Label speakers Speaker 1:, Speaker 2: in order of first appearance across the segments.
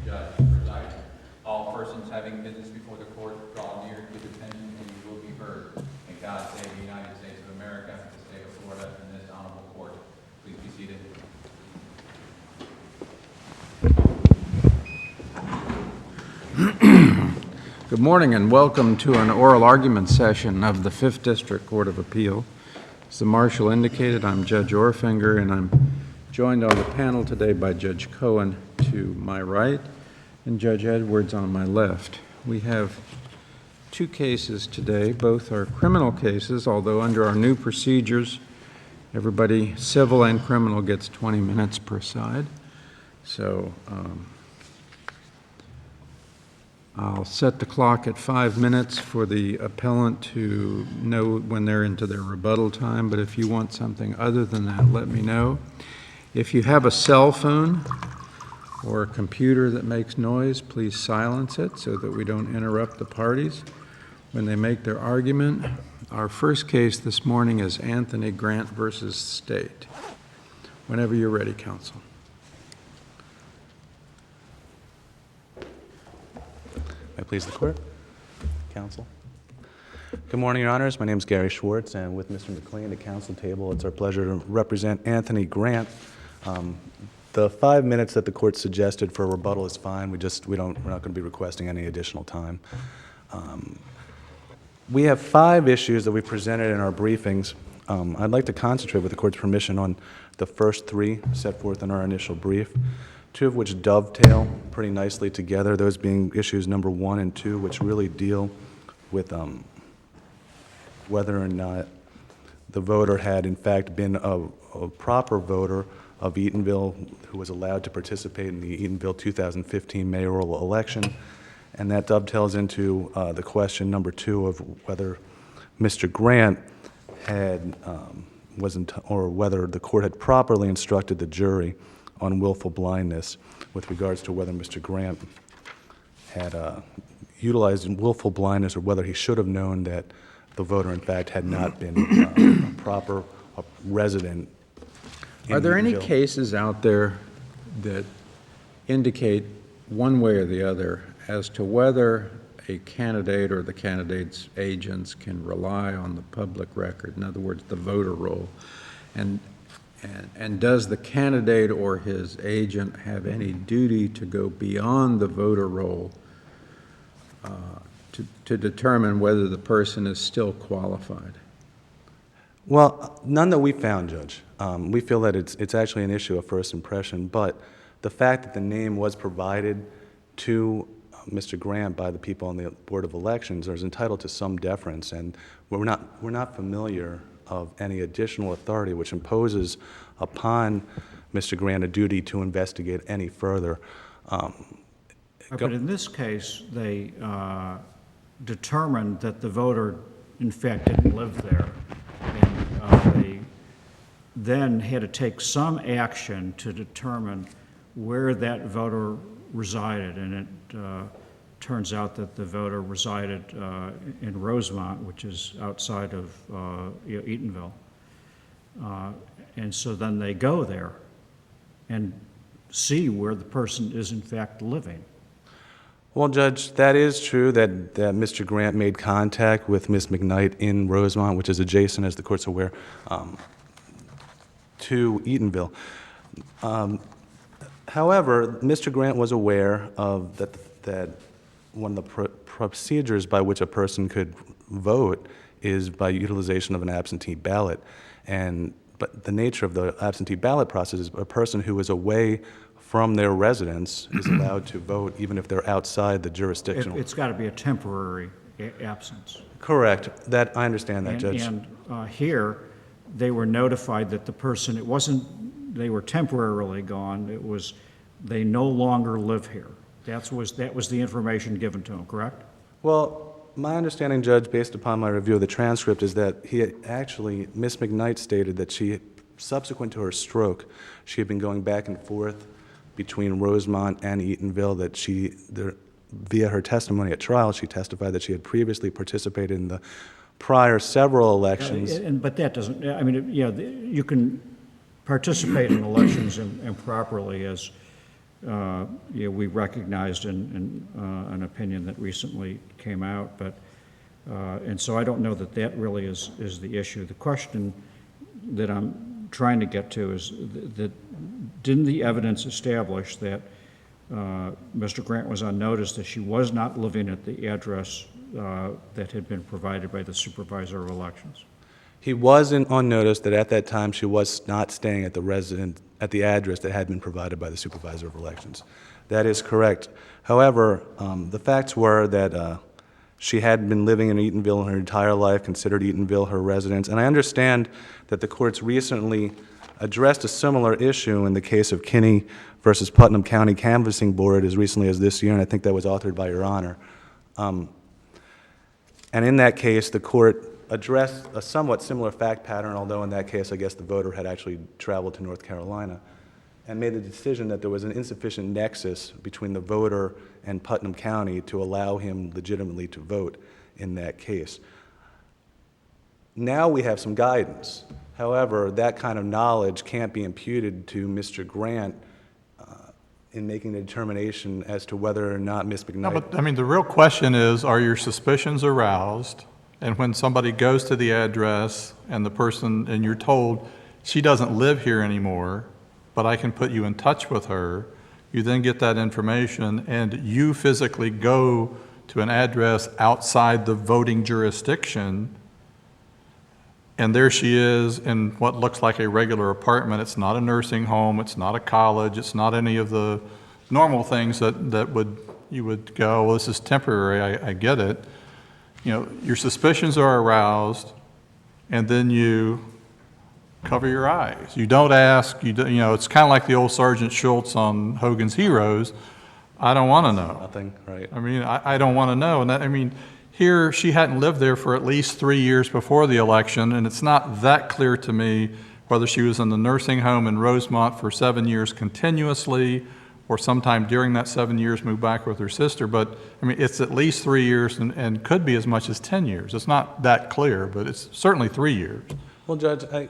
Speaker 1: judge presiding. All persons having business before the court draw near to the attention and you will be heard. May God save the United States of America, the state of Florida, and this honorable court. Please be seated. Good morning and welcome to an oral argument session of the 5th District Court of Appeal. As the Marshal indicated, I'm Judge Orfinger, and I'm joined on the panel today by Judge Cohen to my right and Judge Edwards on my left. We have two cases today. Both are criminal cases, although under our new procedures, everybody, civil and criminal, gets 20 minutes per side. So I'll set the clock at 5 minutes for the appellant to know when they're into their rebuttal time, but if you want something other than that, let me know. If you have a cell phone or a computer that makes noise, please silence it so that we don't interrupt the parties when they make their argument. Our first case this morning is Anthony Grant versus State. Whenever you're ready, counsel.
Speaker 2: May I please the court? Counsel. Good morning, Your Honors. My name is Gary Schwartz, and with Mr. McLean at counsel table, it's our pleasure to represent Anthony Grant. The 5 minutes that the court suggested for a rebuttal is fine. We're not going to be requesting any additional time. We have 5 issues that we presented in our briefings. I'd like to concentrate, with the court's permission, on the first 3 set forth in our initial brief, 2 of which dovetail pretty nicely together, those being issues number 1 and 2, which really deal with whether or not the voter had in fact been a proper voter of Eatonville who was allowed to participate in the Eatonville 2015 mayoral election. And that dovetails into the question number 2 of whether Mr. Grant had, or whether the court had properly instructed the jury on willful blindness with regards to whether Mr. Grant had utilized willful blindness, or whether he should have known that the voter in fact had not been a proper resident.
Speaker 1: Are there any cases out there that indicate one way or the other as to whether a candidate or the candidate's agents can rely on the public record, in other words, the voter roll, and does the candidate or his agent have any duty to go beyond the voter roll to determine whether the person is still qualified?
Speaker 2: Well, none that we found, Judge. We feel that it's actually an issue of first impression, but the fact that the name was provided to Mr. Grant by the people on the Board of Elections is entitled to some deference, and we're not familiar of any additional authority which imposes upon Mr. Grant a duty to investigate any further.
Speaker 3: But in this case, they determined that the voter, in fact, didn't live there, and they then had to take some action to determine where that voter resided, and it turns out that the voter resided in Rosemont, which is outside of Eatonville. And so then they go there and see where the person is in fact living.
Speaker 2: Well, Judge, that is true that Mr. Grant made contact with Ms. McKnight in Rosemont, which is adjacent, as the court's aware, to Eatonville. However, Mr. Grant was aware of that one of the procedures by which a person could vote is by utilization of an absentee ballot. But the nature of the absentee ballot process is a person who is away from their residence is allowed to vote even if they're outside the jurisdictional.
Speaker 3: It's got to be a temporary absence.
Speaker 2: Correct. I understand that, Judge.
Speaker 3: And here, they were notified that the person, it wasn't they were temporarily gone, it was they no longer live here. That was the information given to him, correct?
Speaker 2: Well, my understanding, Judge, based upon my review of the transcript, is that Ms. McKnight stated that subsequent to her stroke, she had been going back and forth between Rosemont and Eatonville, that via her testimony at trial, she testified that she had previously participated in the prior several elections.
Speaker 3: But that doesn't, I mean, you can participate in elections improperly as we recognized in an opinion that recently came out, but, and so I don't know that that really is the issue. The question that I'm trying to get to is that didn't the evidence establish that Mr. Grant was on notice that she was not living at the address that had been provided by the supervisor of elections?
Speaker 2: He was on notice that at that time she was not staying at the address that had been provided by the supervisor of elections. That is correct. However, the facts were that she had been living in Eatonville her entire life, considered Eatonville her residence, and I understand that the courts recently addressed a similar issue in the case of Kinney versus Putnam County Canvassing Board as recently as this year, and I think that was authored by Your Honor. And in that case, the court addressed a somewhat similar fact pattern, although in that case, I guess the voter had actually traveled to North Carolina, and made the decision that there was an insufficient nexus between the voter and Putnam County to allow him legitimately to vote in that case. Now we have some guidance. However, that kind of knowledge can't be imputed to Mr. Grant in making the determination as to whether or not Ms. McKnight...
Speaker 4: No, but, I mean, the real question is, are your suspicions aroused? And when somebody goes to the address and the person, and you're told, she doesn't live here anymore, but I can put you in touch with her, you then get that information and you physically go to an address outside the voting jurisdiction, and there she is in what looks like a regular apartment. It's not a nursing home, it's not a college, it's not any of the normal things that you would go, well, this is temporary, I get it. You know, your suspicions are aroused, and then you cover your eyes. You don't ask, you know, it's kind of like the old Sergeant Schultz on Hogan's Heroes. I don't want to know.
Speaker 2: Nothing, right.
Speaker 4: I mean, I don't want to know. And that, I mean, here she hadn't lived there for at least 3 years before the election, and it's not that clear to me whether she was in the nursing home in Rosemont for 7 years continuously, or sometime during that 7 years moved back with her sister. But, I mean, it's at least 3 years and could be as much as 10 years. It's not that clear, but it's certainly 3 years.
Speaker 2: Well, Judge, I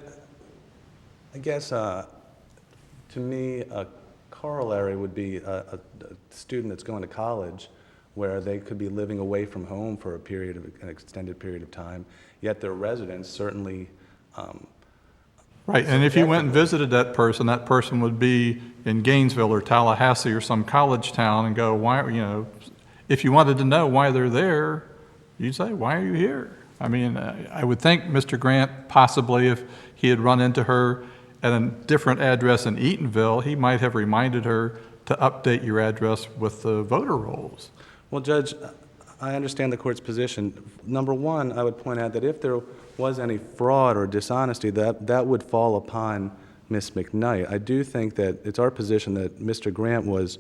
Speaker 2: guess to me, a corollary would be a student that's going to college where they could be living away from home for an extended period of time, yet their residence certainly...
Speaker 4: Right, and if you went and visited that person would be in Gainesville or Tallahassee or some college town and go, why, you know, if you wanted to know why they're there, you'd say, why are you here? I mean, I would think Mr. Grant, possibly if he had run into her at a different address in Eatonville, he might have reminded her to update your address with the voter rolls.
Speaker 2: Well, Judge, I understand the court's position. Number one, I would point out that if there was any fraud or dishonesty, that would fall upon Ms. McKnight. I do think that it's our position that Mr. Grant was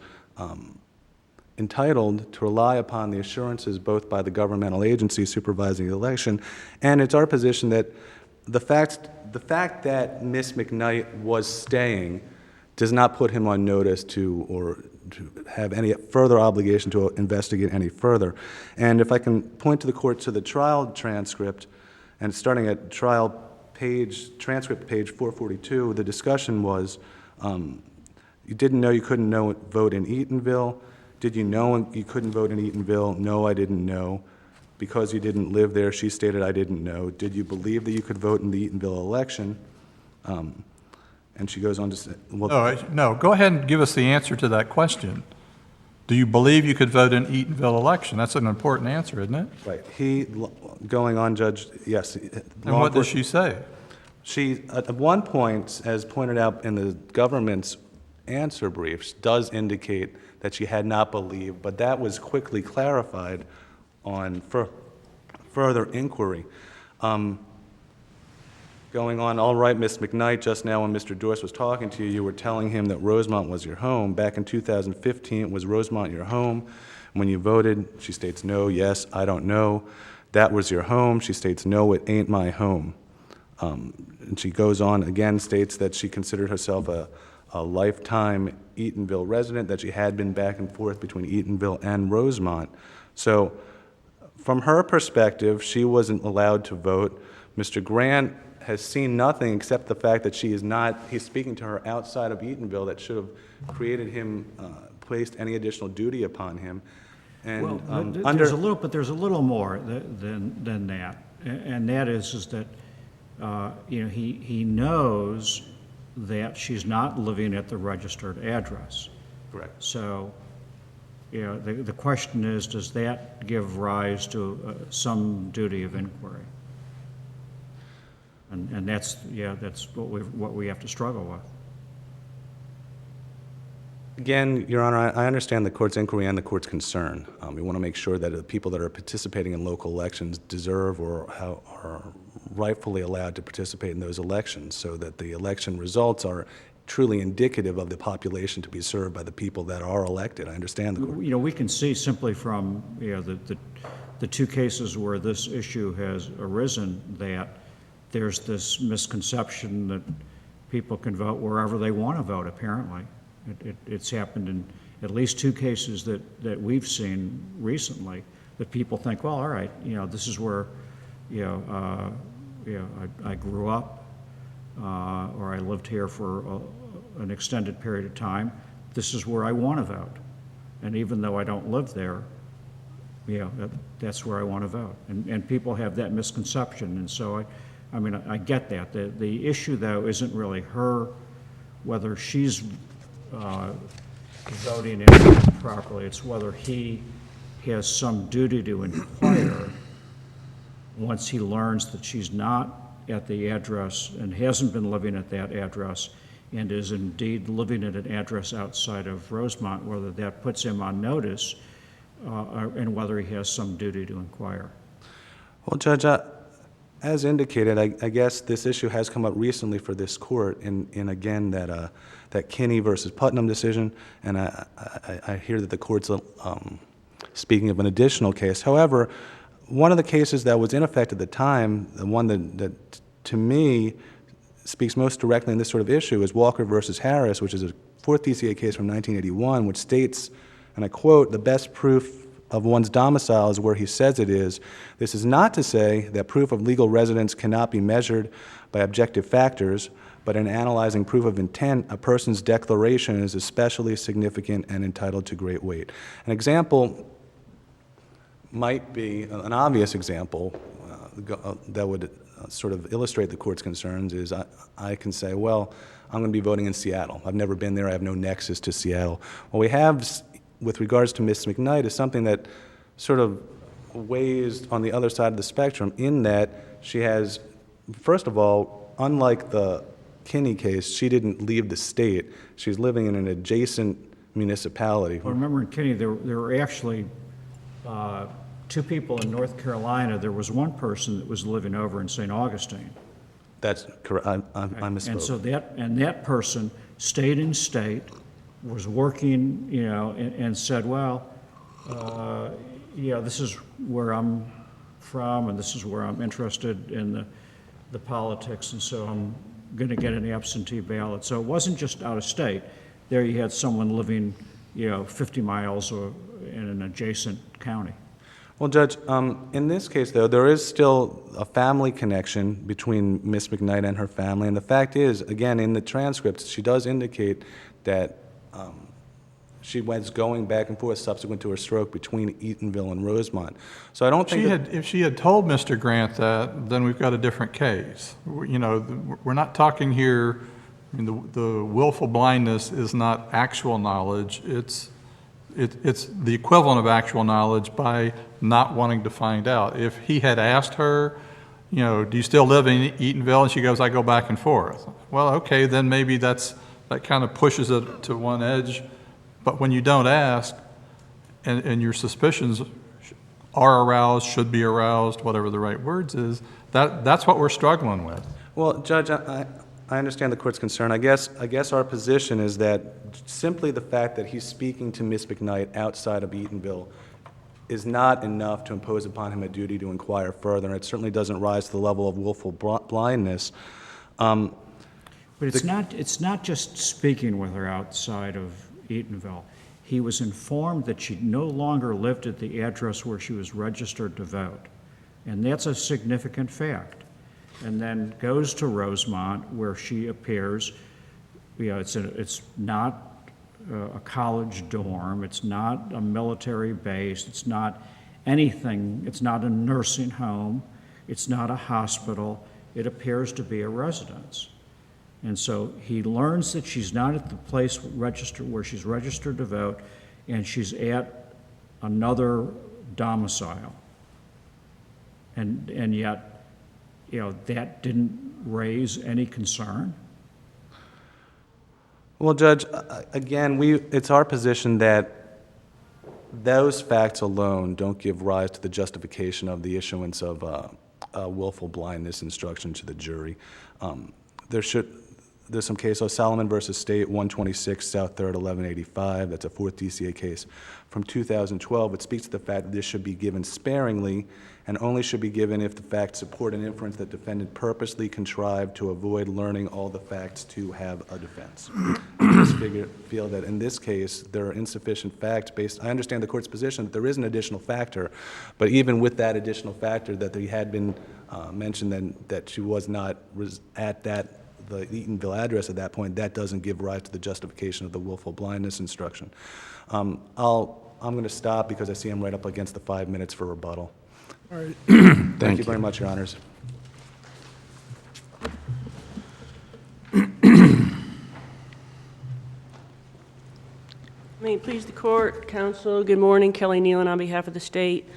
Speaker 2: entitled to rely upon the assurances both by the governmental agency supervising the election, and it's our position that the fact that Ms. McKnight was staying does not put him on notice to have any further obligation to investigate any further. And if I can point to the court to the trial transcript, and starting at transcript page 442, the discussion was, you didn't know you couldn't vote in Eatonville. Did you know you couldn't vote in Eatonville? No, I didn't know. Because you didn't live there, she stated, I didn't know. Did you believe that you could vote in the Eatonville election? And she goes on to say, well,
Speaker 4: No, go ahead and give us the answer to that question. Do you believe you could vote in Eatonville election? That's an important answer, isn't it?
Speaker 2: right. Going on, Judge, yes.
Speaker 4: And what does she say?
Speaker 2: She, at one point, as pointed out in the government's answer briefs, does indicate that she had not believed, but that was quickly clarified on further inquiry. Going on, all right, Ms. McKnight, just now when Mr. Dorse was talking to you, you were telling him that Rosemont was your home. Back in 2015, was Rosemont your home? When you voted, she states no, yes, I don't know. That was your home? She states no, it ain't my home. And she goes on, again, states that she considered herself a lifetime Eatonville resident, that she had been back and forth between Eatonville and Rosemont. So from her perspective, she wasn't allowed to vote. Mr. Grant has seen nothing except the fact that he's speaking to her outside of Eatonville that should have created him, placed any additional duty upon him.
Speaker 3: Well,
Speaker 2: And
Speaker 3: there's a little more than that, and that is that, he knows that she's not living at the registered address.
Speaker 2: Correct.
Speaker 3: So, the question is, does that give rise to some duty of inquiry? And that's what we have to struggle with.
Speaker 2: Again, Your Honor, I understand the court's inquiry and the court's concern. We want to make sure that the people that are participating in local elections deserve or are rightfully allowed to participate in those elections so that the election results are truly indicative of the population to be served by the people that are elected. I understand the court.
Speaker 3: We can see simply from, the two cases where this issue has arisen that there's this misconception that people can vote wherever they want to vote, apparently. It's happened in at least two cases that we've seen recently, that people think, well, all right, this is where, I grew up, or I lived here for an extended period of time. This is where I want to vote. And even though I don't live there, that's where I want to vote. And people have that misconception. And so, I get that. The issue, though, isn't really whether she's voting improperly. It's whether he has some duty to inquire once he learns that she's not at the address and hasn't been living at that address and is indeed living at an address outside of Rosemont, whether that puts him on notice and whether he has some duty to inquire.
Speaker 2: Well, Judge, as indicated, I guess this issue has come up recently for this court in again, that Kinney versus Putnam decision, and I hear that the court's speaking of an additional case. However, one of the cases that was in effect at the time, the one that to me speaks most directly in this sort of issue, is Walker versus Harris, which is a Fourth DCA case from 1981, which states, and I quote, "The best proof of one's domicile is where he says it is. This is not to say that proof of legal residence cannot be measured by objective factors, but in analyzing proof of intent, a person's declaration is especially significant and entitled to great weight." An example might be, an obvious example that would sort of illustrate the court's concerns is I can say, well, I'm going to be voting in Seattle. I've never been there. I have no nexus to Seattle. What we have with regards to Ms. McKnight is something that sort of weighs on the other side of the spectrum in that she has, first of all, unlike the Kinney case, she didn't leave the state. She's living in an adjacent municipality.
Speaker 3: Well, remember in Kinney, there were actually two people in North Carolina. There was one person that was living over in St. Augustine.
Speaker 2: That's correct. I misspoke.
Speaker 3: And so that person stayed in state, was working, and said, well, this is where I'm from, and this is where I'm interested in the politics, and so I'm going to get an absentee ballot. So it wasn't just out of state. There you had someone living, 50 miles in an adjacent county.
Speaker 2: Well, Judge, in this case, though, there is still a family connection between Ms. McKnight and her family, and the fact is, again, in the transcripts, she does indicate that she was going back and forth subsequent to her stroke between Eatonville and Rosemont. So I don't think
Speaker 4: if she had told Mr. Grant that, then we've got a different case. We're not talking here, the willful blindness is not actual knowledge. It's the equivalent of actual knowledge by not wanting to find out. If he had asked her, do you still live in Eatonville? And she goes, I go back and forth. Well, okay, then maybe that kind of pushes it to one edge. But when you don't ask, and your suspicions are aroused, should be aroused, whatever the right words is, that's what we're struggling with.
Speaker 2: Well, Judge, I understand the court's concern. I guess our position is that simply the fact that he's speaking to Ms. McKnight outside of Eatonville is not enough to impose upon him a duty to inquire further, and it certainly doesn't rise to the level of willful blindness.
Speaker 3: But it's not just speaking with her outside of Eatonville. He was informed that she no longer lived at the address where she was registered to vote, and that's a significant fact. and then goes to Rosemont, where she appears. You know, it's not a college dorm, it's not a military base, it's not anything, it's not a nursing home, it's not a hospital, it appears to be a residence. And so he learns that she's not at the place where she's registered to vote, and she's at another domicile. And yet, you know, that didn't raise any concern?
Speaker 2: Well, Judge, again, it's our position that those facts alone don't give rise to the justification of the issuance of a willful blindness instruction to the jury. There's some case law, Solomon versus State, 126 South 3rd, 1185. That's a 4th DCA case from 2012. It speaks to the fact that this should be given sparingly and only should be given if the facts support an inference that defendant purposely contrived to avoid learning all the facts to have a defense. I just feel that in this case, there are insufficient facts based. I understand the court's position that there is an additional factor, but even with that additional factor that there had been mentioned that she was not at the Eatonville address at that point, that doesn't give rise to the justification of the willful blindness instruction. I'm going to stop because I see I'm right up against the 5 minutes for rebuttal.
Speaker 1: All right.
Speaker 2: Thank you very much, Your Honors.
Speaker 5: May it please the court, counsel, good morning. Kelly Nealon on behalf of the state.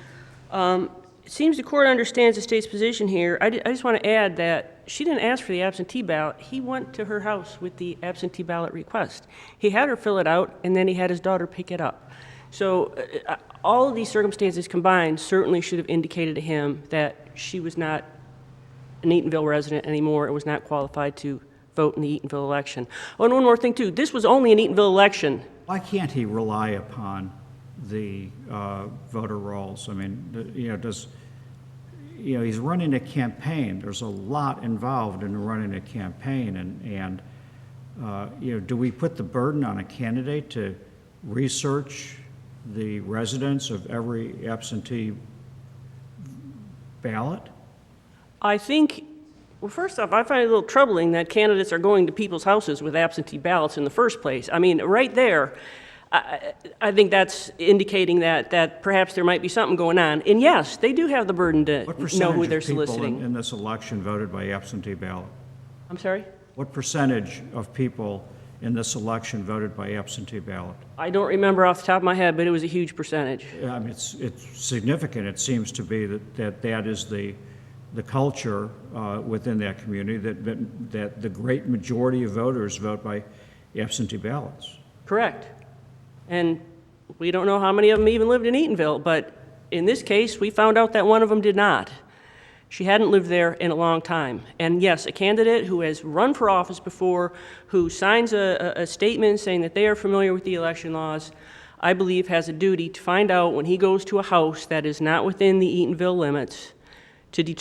Speaker 5: It seems the court understands the state's position here. I just want to add that she didn't ask for the absentee ballot. He went to her house with the absentee ballot request. He had her fill it out, and then he had his daughter pick it up. So all of these circumstances combined certainly should have indicated to him that she was not an Eatonville resident anymore and was not qualified to vote in the Eatonville election. Oh, and one more thing, too. This was only an Eatonville election.
Speaker 3: Why can't he rely upon the voter rolls? I mean, he's running a campaign. There's a lot involved in running a campaign, and do we put the burden on a candidate to research the residence of every absentee ballot?
Speaker 5: I think, well, first off, I find it a little troubling that candidates are going to people's houses with absentee ballots in the first place. I mean, right there, I think that's indicating that perhaps there might be something going on. And yes, they do have the burden to know who they're soliciting.
Speaker 3: What percentage of people in this election voted by absentee ballot?
Speaker 5: I'm sorry?
Speaker 3: What percentage of people in this election voted by absentee ballot?
Speaker 5: I don't remember off the top of my head, but it was a huge percentage.
Speaker 3: I mean, it's significant. It seems to be that is the culture within that community, that the great majority of voters vote by absentee ballots.
Speaker 5: Correct. And we don't know how many of them even lived in Eatonville, but in this case, we found out that one of them did not. She hadn't lived there in a long time. And yes, a candidate who has run for office before, who signs a statement saying that they are familiar with the election laws, I believe has a duty to find out when he goes to a house that is not within the Eatonville limits, to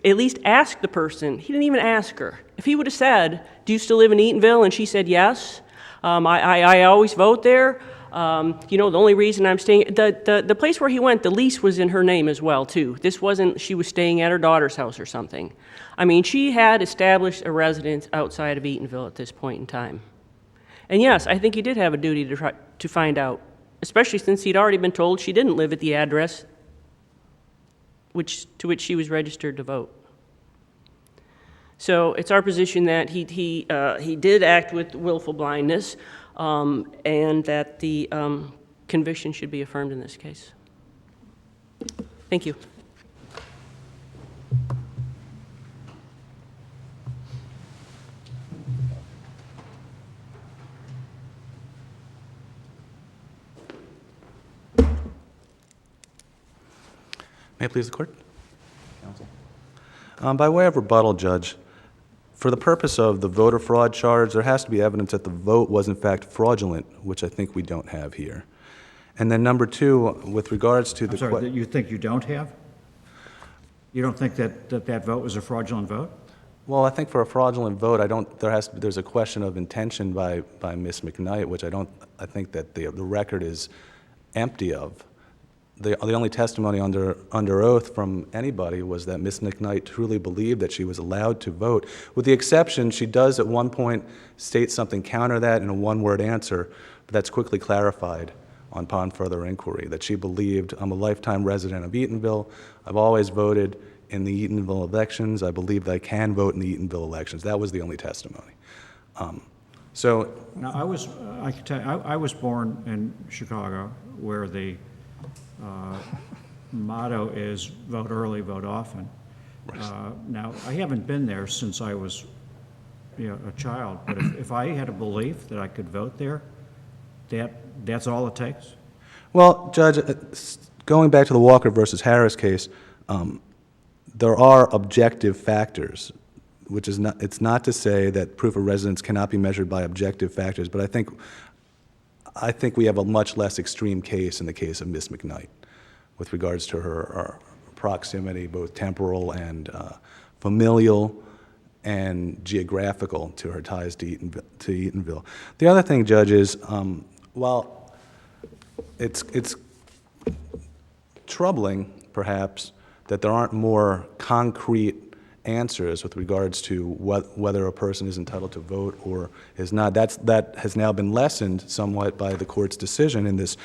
Speaker 5: at least ask the person. He didn't even ask her. If he would have said, "Do you still live in Eatonville?" and she said, "Yes, I always vote there. The only reason I'm staying," the place where he went, the lease was in her name as well, too. This wasn't, she was staying at her daughter's house or something. I mean, she had established a residence outside of Eatonville at this point in time. And yes, I think he did have a duty to find out, especially since he'd already been told she didn't live at the address to which she was registered to vote. So it's our position that he did act with willful blindness, and that the conviction should be affirmed in this case. Thank you.
Speaker 2: May it please the court? Counsel. By way of rebuttal, Judge, for the purpose of the voter fraud charge, there has to be evidence that the vote was in fact fraudulent, which I think we don't have here. And then number two, with regards to the...
Speaker 3: I'm sorry, you think you don't have? You don't think that vote was a fraudulent vote?
Speaker 2: Well, I think for a fraudulent vote, there's a question of intention by Ms. McKnight, which I think that the record is empty of. the only testimony under oath from anybody was that Ms. McKnight truly believed that she was allowed to vote. With the exception, she does at one point state something counter that in a one-word answer, but that's quickly clarified upon further inquiry, that she believed, I'm a lifetime resident of Eatonville, I've always voted in the Eatonville elections, I believe that I can vote in the Eatonville elections. That was the only testimony. So,
Speaker 3: Now, I can tell you, I was born in Chicago, where the motto is vote early, vote often. Now, I haven't been there since I was, a child, but if I had a belief that I could vote there, that's all it takes?
Speaker 2: well, Judge, going back to the Walker versus Harris case, there are objective factors, which is not, it's not to say that proof of residence cannot be measured by objective factors, but I think we have a much less extreme case in the case of Ms. McKnight with regards to her proximity, both temporal and familial and geographical, to her ties to Eatonville. The other thing, Judge, is while it's troubling, perhaps, that there aren't more concrete answers with regards to whether a person is entitled to vote or is not. That has now been lessened somewhat by the court's decision in this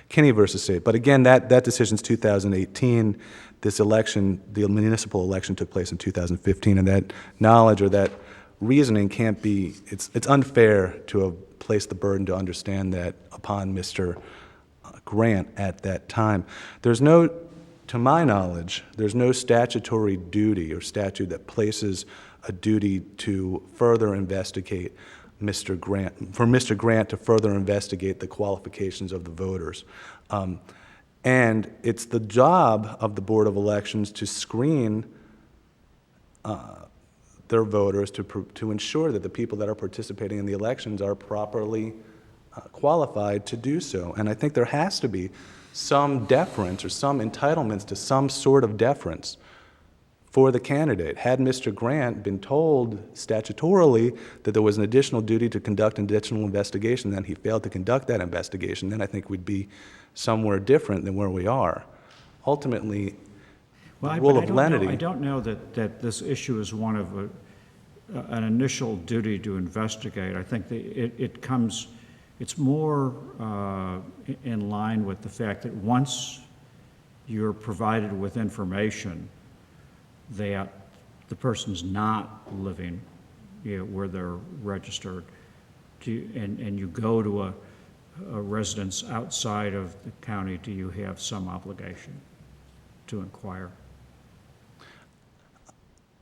Speaker 2: Kinney versus State. But again, that decision's 2018. This election, the municipal election, took place in 2015, and that knowledge or that reasoning can't be, it's unfair to have placed the burden to understand that upon Mr. Grant at that time. There's no, to my knowledge, there's no statutory duty or statute that places a duty to further investigate Mr. Grant, for Mr. Grant to further investigate the qualifications of the voters. And it's the job of the Board of Elections to screen their voters to ensure that the people that are participating in the elections are properly qualified to do so. And I think there has to be some deference or some entitlements to some sort of deference for the candidate. Had Mr. Grant been told statutorily that there was an additional duty to conduct an additional investigation, and he failed to conduct that investigation, then I think we'd be somewhere different than where we are. Ultimately, the rule of lenity.
Speaker 3: I don't know that this issue is one of an initial duty to investigate. I think that it's more in line with the fact that once you're provided with information that the person's not living where they're registered, and you go to a residence outside of the county, do you have some obligation to inquire?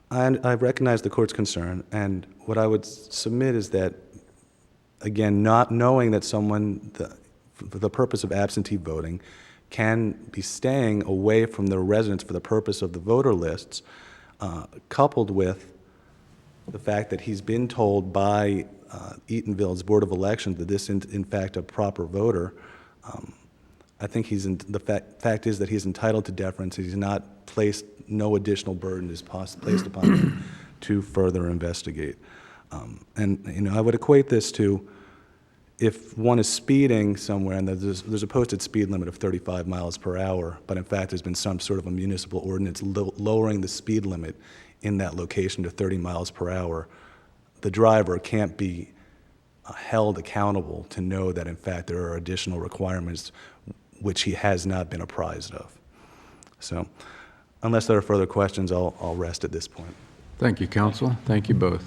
Speaker 2: I recognize the court's concern, and what I would submit is that, again, not knowing that someone, for the purpose of absentee voting, can be staying away from their residence for the purpose of the voter lists, coupled with the fact that he's been told by Eatonville's Board of Elections that this is, in fact, a proper voter. I think the fact is that he's entitled to deference. He's not placed, no additional burden is placed upon him to further investigate. And I would equate this to if one is speeding somewhere and there's a posted speed limit of 35 miles per hour, but in fact there's been some sort of a municipal ordinance lowering the speed limit in that location to 30 miles per hour, the driver can't be held accountable to know that in fact there are additional requirements which he has not been apprised of. So unless there are further questions, I'll rest at this point.
Speaker 1: Thank you, counsel. Thank you both.